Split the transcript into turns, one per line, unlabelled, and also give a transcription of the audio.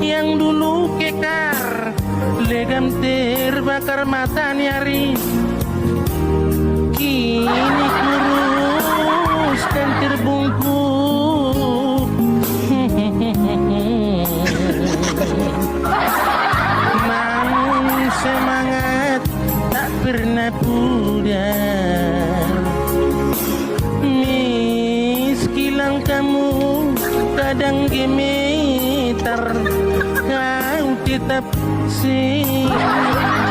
Yang dulu kekar, legam terbakar mata nyari, kini kurus dan terbungkuk. Namun semangat tak pernah pudar. Meski langkahmu kadang gemetar, kau tetap senyum.